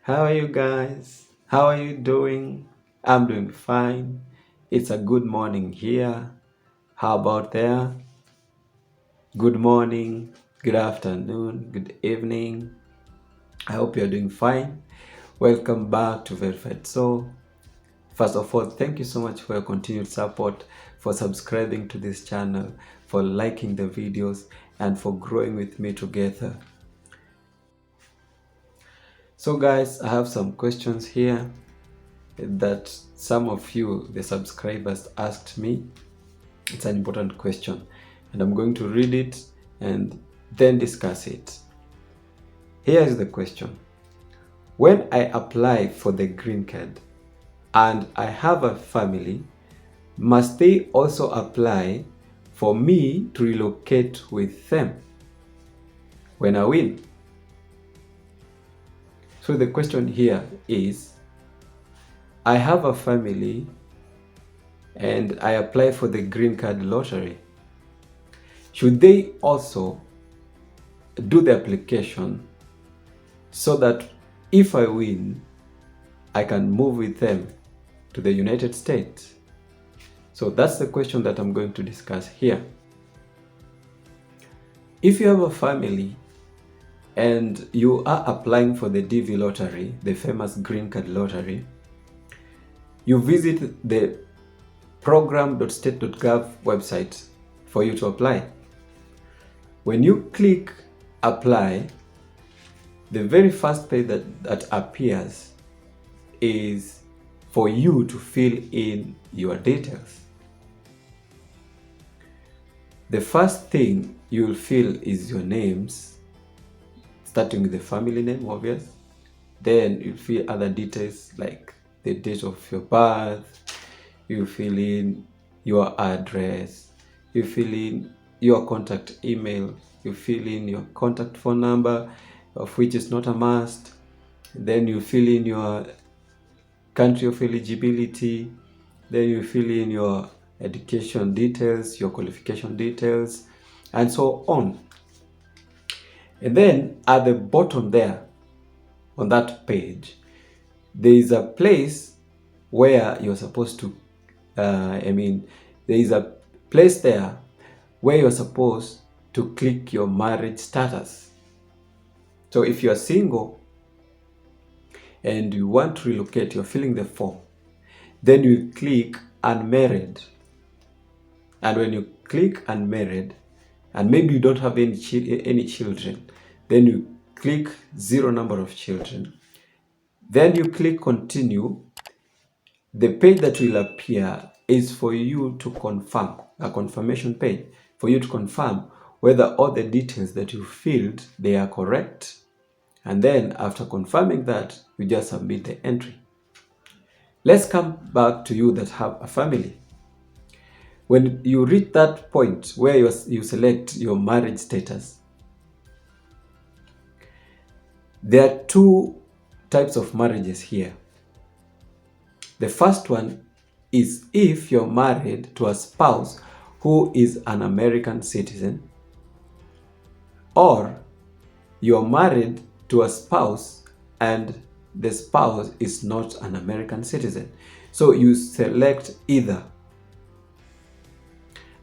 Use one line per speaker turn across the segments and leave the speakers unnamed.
How are you guys? How are you doing? I'm doing fine. It's a good morning here. How about there? Good morning, good afternoon, good evening. I hope you're doing fine. Welcome back to Verified Soul. First of all, thank you so much for your continued support, for subscribing to this channel, for liking the videos, and for growing with me together. So guys, I have some questions here that some of you, the subscribers, asked me. It's an important question, and I'm going to read it and then discuss it. Here is the question. When I apply for the green card and I have a family, must they also apply for me to relocate with them when I win? So the question here is, I have a family and I apply for the green card lottery. Should they also do the application so that if I win, I can move with them to the United States? So that's the question that I'm going to discuss here. If you have a family and you are applying for the DV lottery, the famous green card lottery, you visit the program.state.gov website for you to apply. When you click apply, the very first page that appears is for you to fill in your details. The first thing you will fill is your names, starting with the family name, obvious. Then you'll fill other details like the date of your birth, you fill in your address, you fill in your contact email, you fill in your contact phone number, of which is not a must. Then you fill in your country of eligibility. Then you fill in your education details, your qualification details, and so on. And then at the bottom there, on that page, there is a place where you're supposed to, there is a place there where you're supposed to click your marriage status. So if you're single and you want to relocate, you're filling the form, then you click unmarried. And when you click unmarried, and maybe you don't have any children, then you click 0 number of children. Then you click continue. The page that will appear is for you to confirm, a confirmation page, for you to confirm whether all the details that you filled, they are correct. And then after confirming that, you just submit the entry. Let's come back to you that have a family. When you reach that point where you select your marriage status, there are 2 types of marriages here. The first one is if you're married to a spouse who is an American citizen, or you're married to a spouse and the spouse is not an American citizen. So you select either.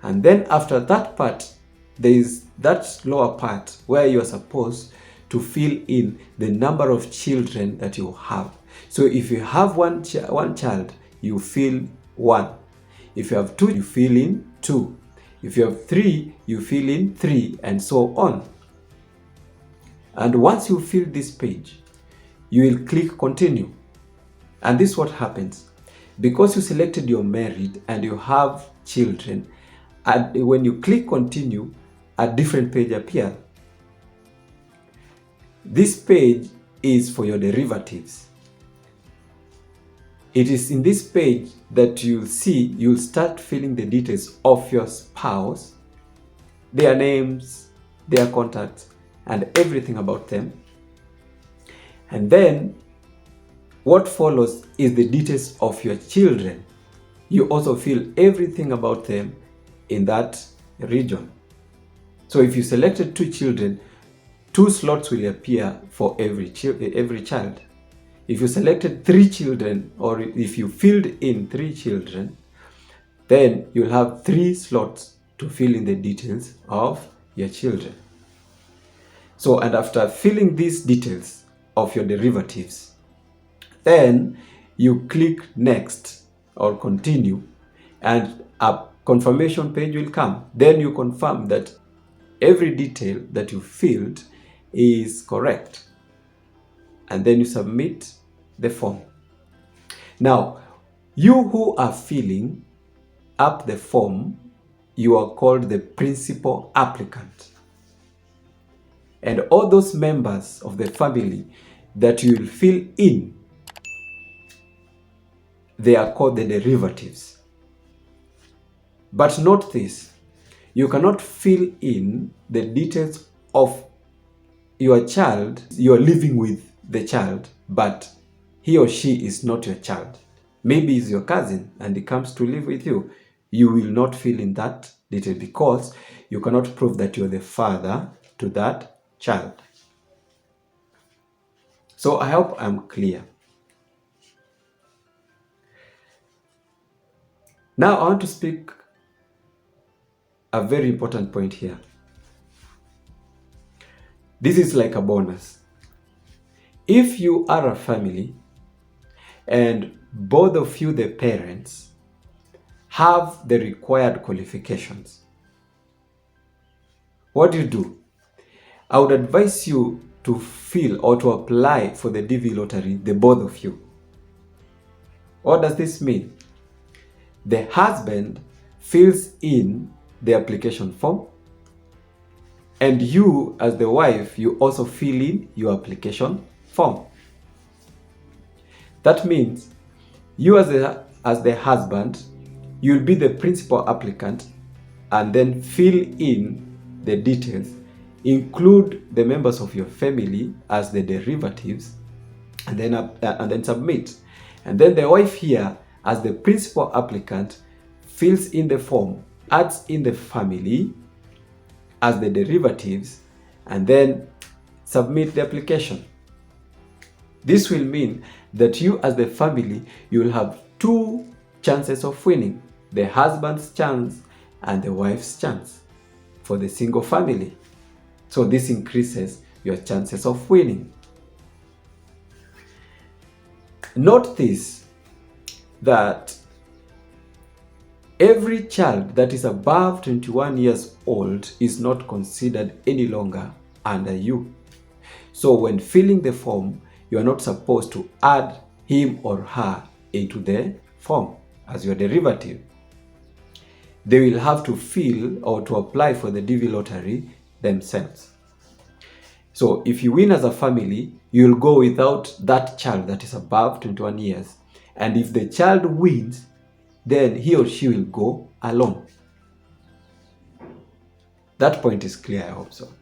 And then after that part, there is that lower part where you're supposed to fill in the number of children that you have. So if you have one child, you fill 1. If you have 2, you fill in 2. If you have 3, you fill in 3, and so on. And once you fill this page, you will click continue. And this is what happens. Because you selected you're married and you have children, and when you click continue, a different page appears. This page is for your derivatives. It is in this page that you'll start filling the details of your spouse, their names, their contacts, and everything about them. And then what follows is the details of your children. You also fill everything about them in that region. So if you selected 2 children, 2 slots will appear for every child. If you selected 3 children, or if you filled in 3 children, then you'll have 3 slots to fill in the details of your children. So, and after filling these details of your derivatives, then you click next or continue, and a confirmation page will come. Then you confirm that every detail that you filled is correct, and then you submit the form. Now, you who are filling up the form, you are called the principal applicant. And all those members of the family that you will fill in, they are called the derivatives. But note this, you cannot fill in the details of your child. You are living with the child, but he or she is not your child. Maybe he's your cousin and he comes to live with you. You will not fill in that detail because you cannot prove that you're the father to that child. So I hope I'm clear. Now I want to speak a very important point here. This is like a bonus. If you are a family and both of you, the parents, have the required qualifications, what do? I would advise you to fill or to apply for the DV lottery, the both of you. What does this mean? The husband fills in the application form, and you as the wife, you also fill in your application form. That means you as the husband, you'll be the principal applicant and then fill in the details, include the members of your family as the derivatives, and then submit. And then the wife here as the principal applicant fills in the form, adds in the family as the derivatives, and then submit the application. This will mean that you as the family, you will have 2 chances of winning, the husband's chance and the wife's chance for the single family. So this increases your chances of winning. Note this, that every child that is above 21 years old is not considered any longer under you. So when filling the form, you are not supposed to add him or her into the form as your derivative. They will have to fill or to apply for the DV lottery themselves. So if you win as a family, you'll go without that child that is above 21 years. And if the child wins, then he or she will go alone. That point is clear, I hope so.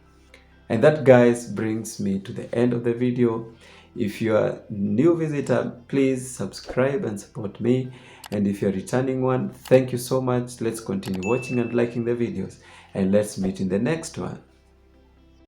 And that, guys, brings me to the end of the video. If you are a new visitor, please subscribe and support me. And if you're a returning one, thank you so much. Let's continue watching and liking the videos. And let's meet in the next one.